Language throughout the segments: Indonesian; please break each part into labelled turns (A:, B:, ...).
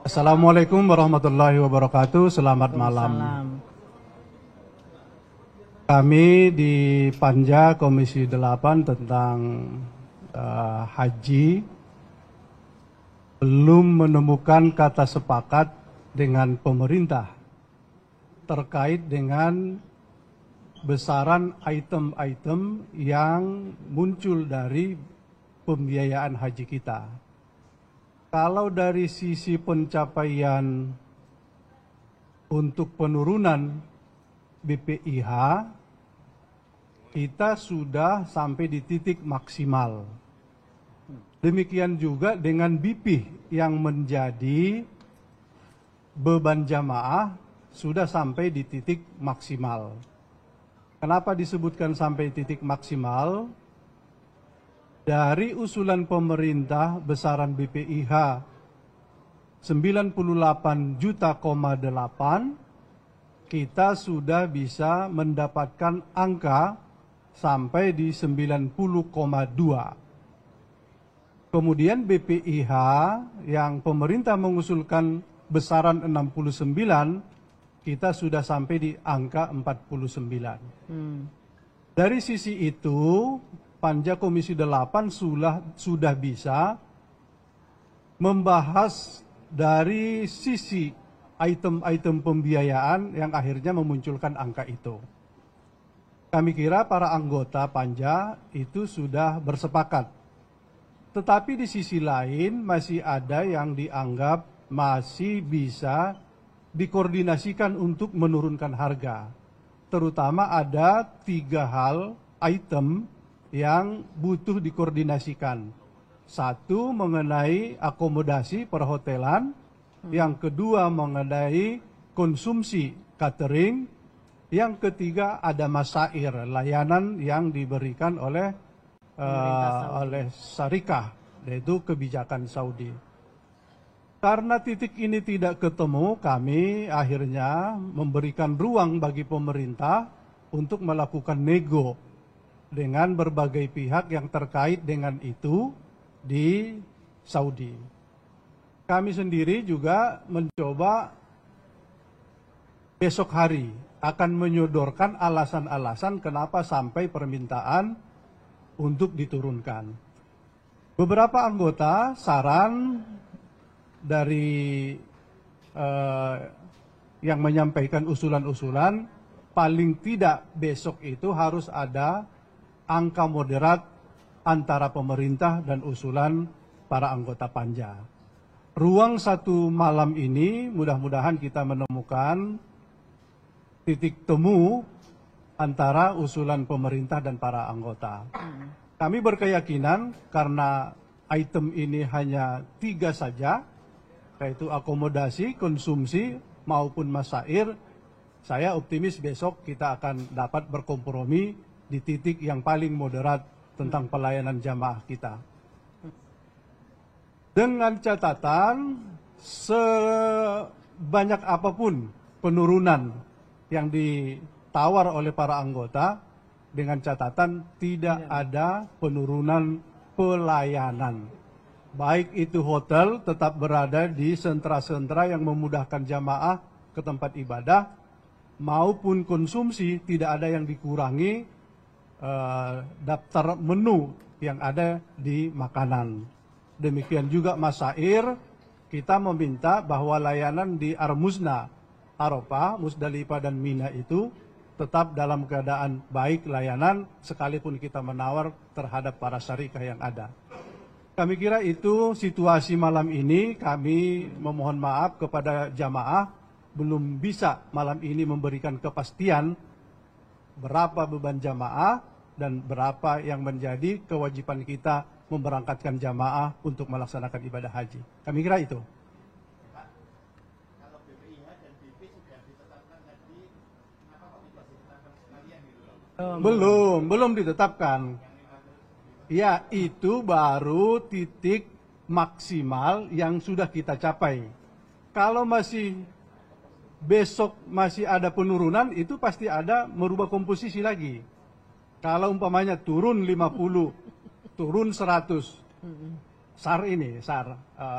A: Assalamualaikum warahmatullahi wabarakatuh. Selamat malam. Kami di Panja Komisi 8 tentang haji belum menemukan kata sepakat dengan pemerintah terkait dengan besaran item-item yang muncul dari pembiayaan haji kita. Kalau dari sisi pencapaian untuk penurunan BPIH, kita sudah sampai di titik maksimal. Demikian juga dengan BP yang menjadi beban jamaah sudah sampai di titik maksimal. Kenapa disebutkan sampai titik maksimal? Dari usulan pemerintah besaran BPIH 98 juta, kita sudah bisa mendapatkan angka sampai di 90,2. Kemudian BPIH yang pemerintah mengusulkan besaran 69, kita sudah sampai di angka 49. Dari sisi itu, Panja Komisi 8 sudah bisa membahas dari sisi item-item pembiayaan yang akhirnya memunculkan angka itu. Kami kira para anggota Panja itu sudah bersepakat. Tetapi di sisi lain masih ada yang dianggap masih bisa dikoordinasikan untuk menurunkan harga. Terutama ada 3 hal item yang butuh dikoordinasikan. Satu mengenai akomodasi perhotelan, yang kedua mengenai konsumsi catering, yang ketiga ada masair, layanan yang diberikan oleh Syarikah, yaitu kebijakan Saudi. Karena titik ini tidak ketemu, kami akhirnya memberikan ruang bagi pemerintah untuk melakukan nego dengan berbagai pihak yang terkait dengan itu di Saudi. Kami sendiri juga mencoba besok hari akan menyodorkan alasan-alasan kenapa sampai permintaan untuk diturunkan. Beberapa anggota saran dari yang menyampaikan usulan-usulan, paling tidak besok itu harus ada angka moderat antara pemerintah dan usulan para anggota Panja. Ruang satu malam ini mudah-mudahan kita menemukan titik temu antara usulan pemerintah dan para anggota. Kami berkeyakinan karena item ini hanya 3 saja, yaitu akomodasi, konsumsi, maupun masair, saya optimis besok kita akan dapat berkompromi di titik yang paling moderat tentang pelayanan jamaah kita. Dengan catatan, sebanyak apapun penurunan yang ditawar oleh para anggota, dengan catatan tidak ada penurunan pelayanan. Baik itu hotel tetap berada di sentra-sentra yang memudahkan jamaah ke tempat ibadah, maupun konsumsi tidak ada yang dikurangi daftar menu yang ada di makanan. Demikian juga masair, kita meminta bahwa layanan di Armuzna, Arafah, Musdalifah dan Mina itu tetap dalam keadaan baik layanan sekalipun kita menawar terhadap para syarikah yang ada. Kami kira itu situasi malam ini. Kami memohon maaf kepada jamaah belum bisa malam ini memberikan kepastian berapa beban jamaah dan berapa yang menjadi kewajiban kita memberangkatkan jamaah untuk melaksanakan ibadah haji. Kami kira itu.
B: Pak, kalau BPIH dan BP sudah ditetapkan tadi, kenapa kok tidak ditetapkan sekalian gitu loh?
A: Belum ditetapkan. Ya, itu baru titik maksimal yang sudah kita capai. Kalau masih besok masih ada penurunan, itu pasti ada merubah komposisi lagi. Kalau umpamanya turun 50 turun 100 SAR ini, SAR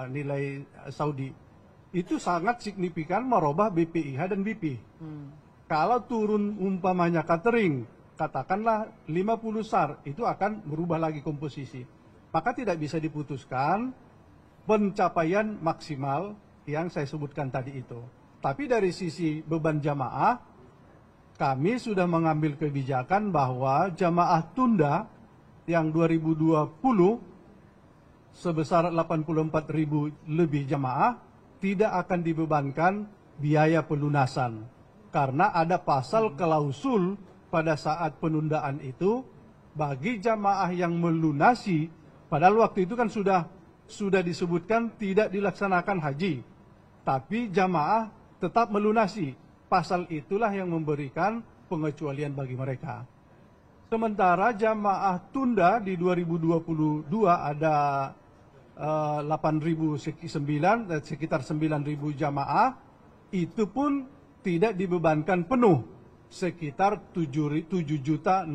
A: nilai Saudi, itu sangat signifikan merubah BPIH dan BP. Kalau turun umpamanya catering, katakanlah 50 SAR, itu akan berubah lagi komposisi. Maka tidak bisa diputuskan pencapaian maksimal yang saya sebutkan tadi itu. Tapi dari sisi beban jamaah, kami sudah mengambil kebijakan bahwa jamaah tunda yang 2020 sebesar 84.000 lebih jamaah tidak akan dibebankan biaya pelunasan. Karena ada pasal klausul pada saat penundaan itu bagi jamaah yang melunasi, padahal waktu itu kan sudah disebutkan tidak dilaksanakan haji, tapi jamaah tetap melunasi. Pasal itulah yang memberikan pengecualian bagi mereka. Sementara jamaah tunda di 2022 ada 8.009, sekitar 9.000 jamaah, itu pun tidak dibebankan penuh, sekitar 7.600.000,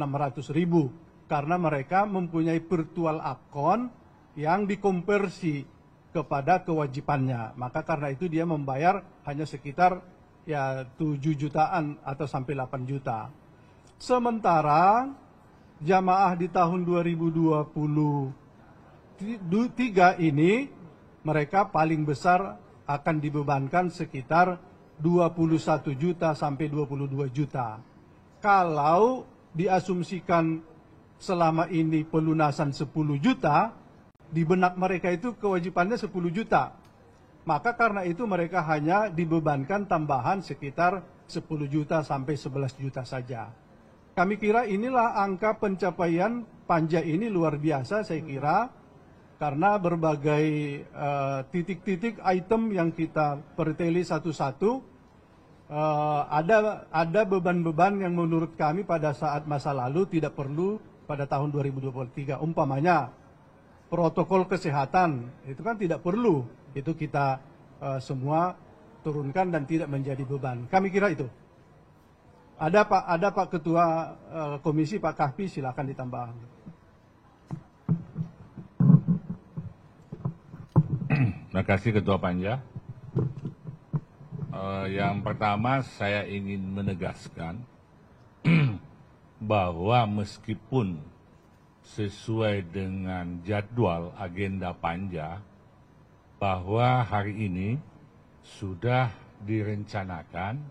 A: karena mereka mempunyai virtual account yang dikonversi kepada kewajibannya. Maka karena itu dia membayar hanya sekitar 7 jutaan atau sampai 8 juta. Sementara jamaah di tahun 2023 ini mereka paling besar akan dibebankan sekitar 21 juta sampai 22 juta. Kalau diasumsikan selama ini pelunasan 10 juta, di benak mereka itu kewajibannya 10 juta. Maka karena itu mereka hanya dibebankan tambahan sekitar 10 juta sampai 11 juta saja. Kami kira inilah angka pencapaian panja ini luar biasa, saya kira, karena berbagai titik-titik item yang kita perteli satu-satu, ada beban-beban yang menurut kami pada saat masa lalu tidak perlu pada tahun 2023. Umpamanya protokol kesehatan, itu kan tidak perlu. Itu kita semua turunkan dan tidak menjadi beban. Kami kira itu. Ada Pak Ketua Komisi, Pak Kahfi, silakan ditambah.
C: Terima kasih Ketua Panja. Yang pertama saya ingin menegaskan bahwa meskipun sesuai dengan jadwal agenda Panja, bahwa hari ini sudah direncanakan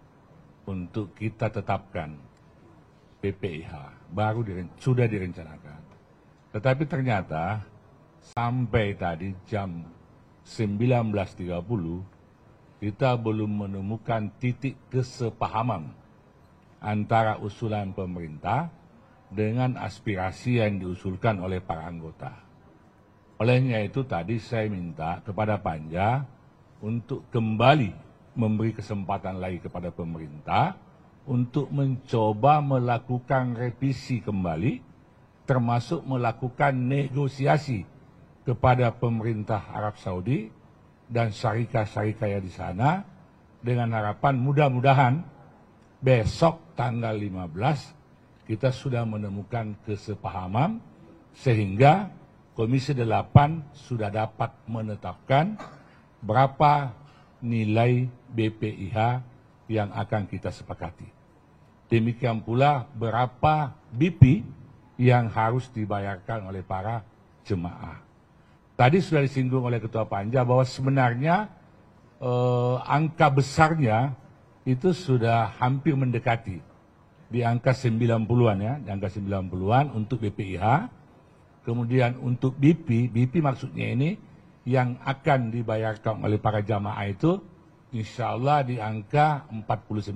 C: untuk kita tetapkan BPIH, sudah direncanakan. Tetapi ternyata sampai tadi jam 19.30 kita belum menemukan titik kesepahaman antara usulan pemerintah dengan aspirasi yang diusulkan oleh para anggota. Olehnya itu tadi saya minta kepada Panja untuk kembali memberi kesempatan lagi kepada pemerintah untuk mencoba melakukan revisi kembali, termasuk melakukan negosiasi kepada pemerintah Arab Saudi dan syarikat-syarikat di sana, dengan harapan mudah-mudahan besok tanggal 15 kita sudah menemukan kesepahaman sehingga Komisi 8 sudah dapat menetapkan berapa nilai BPIH yang akan kita sepakati. Demikian pula berapa BP yang harus dibayarkan oleh para jemaah. Tadi sudah disinggung oleh Ketua Panja bahwa sebenarnya angka besarnya itu sudah hampir mendekati di angka 90-an ya, di angka 90-an untuk BPIH. Kemudian untuk BP maksudnya ini yang akan dibayarkan oleh para jamaah itu insya Allah di angka 49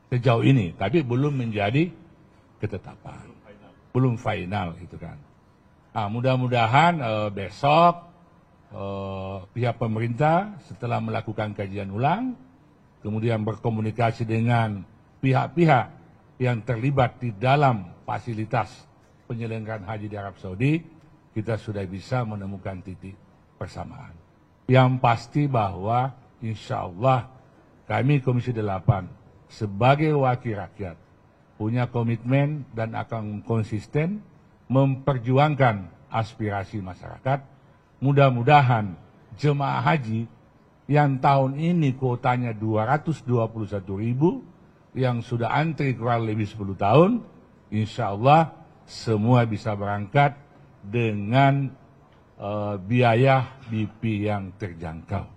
C: sejauh ini, tapi belum menjadi ketetapan, belum final itu kan. Nah, mudah-mudahan besok pihak pemerintah setelah melakukan kajian ulang, kemudian berkomunikasi dengan pihak-pihak yang terlibat di dalam fasilitas penyelenggaraan haji di Arab Saudi, kita sudah bisa menemukan titik persamaan. Yang pasti bahwa insya Allah kami Komisi 8 sebagai wakil rakyat punya komitmen dan akan konsisten memperjuangkan aspirasi masyarakat. Mudah-mudahan jemaah haji yang tahun ini kuotanya 221.000, yang sudah antri kurang lebih 10 tahun, insya Allah semua bisa berangkat dengan biaya BP yang terjangkau.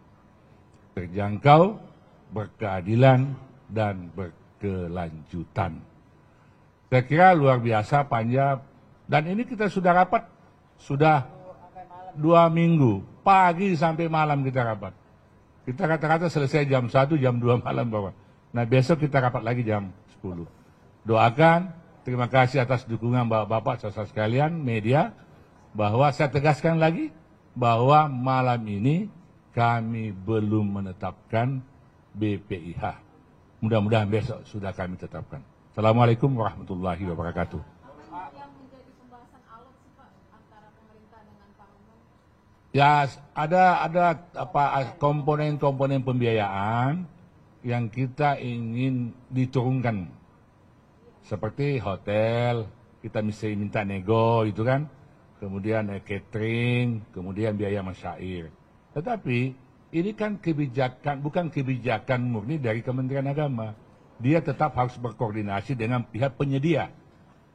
C: Berkeadilan, dan berkelanjutan. Saya kira luar biasa panjang, dan ini kita sudah rapat, sudah 2 minggu, pagi sampai malam kita rapat. Kita kata-kata selesai jam 1, jam 2 malam Bapak. Nah besok kita rapat lagi jam 10. Doakan, terima kasih atas dukungan Bapak-Bapak, saudara sekalian, media, bahwa saya tegaskan lagi, bahwa malam ini kami belum menetapkan BPIH. Mudah-mudahan besok sudah kami tetapkan. Assalamualaikum warahmatullahi wabarakatuh.
D: Yang menjadi pembahasan alot sih Pak antara pemerintah dengan Parlemen?
C: Ya, ada komponen-komponen pembiayaan yang kita ingin diturunkan. Seperti hotel, kita mesti minta nego itu kan. Kemudian catering, kemudian biaya masyair. Tetapi ini kan kebijakan, bukan kebijakan murni dari Kementerian Agama. Dia tetap harus berkoordinasi dengan pihak penyedia.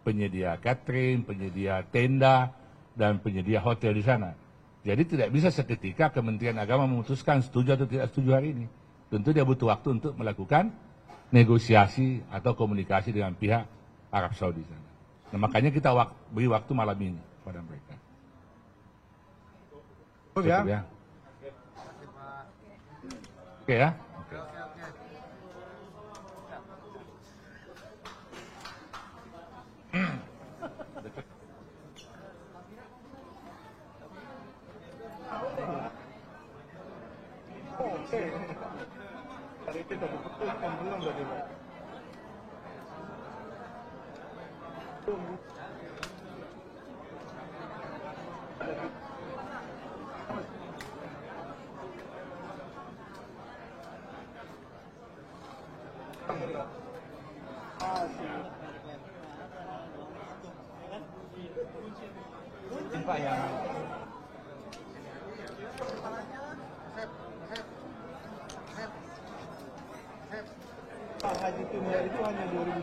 C: Penyedia catering, penyedia tenda, dan penyedia hotel di sana. Jadi tidak bisa seketika Kementerian Agama memutuskan setuju atau tidak setuju hari ini. Tentu dia butuh waktu untuk melakukan negosiasi atau komunikasi dengan pihak Arab Saudi sana. Nah, makanya kita beri waktu malam ini pada mereka.
A: Cukup ya?
C: Cukup ya? Oke ya? Oke.
A: Hari itu sudah diputuskan belum tadi Pak? Pak yang Pak Haji Tunda itu hanya 2000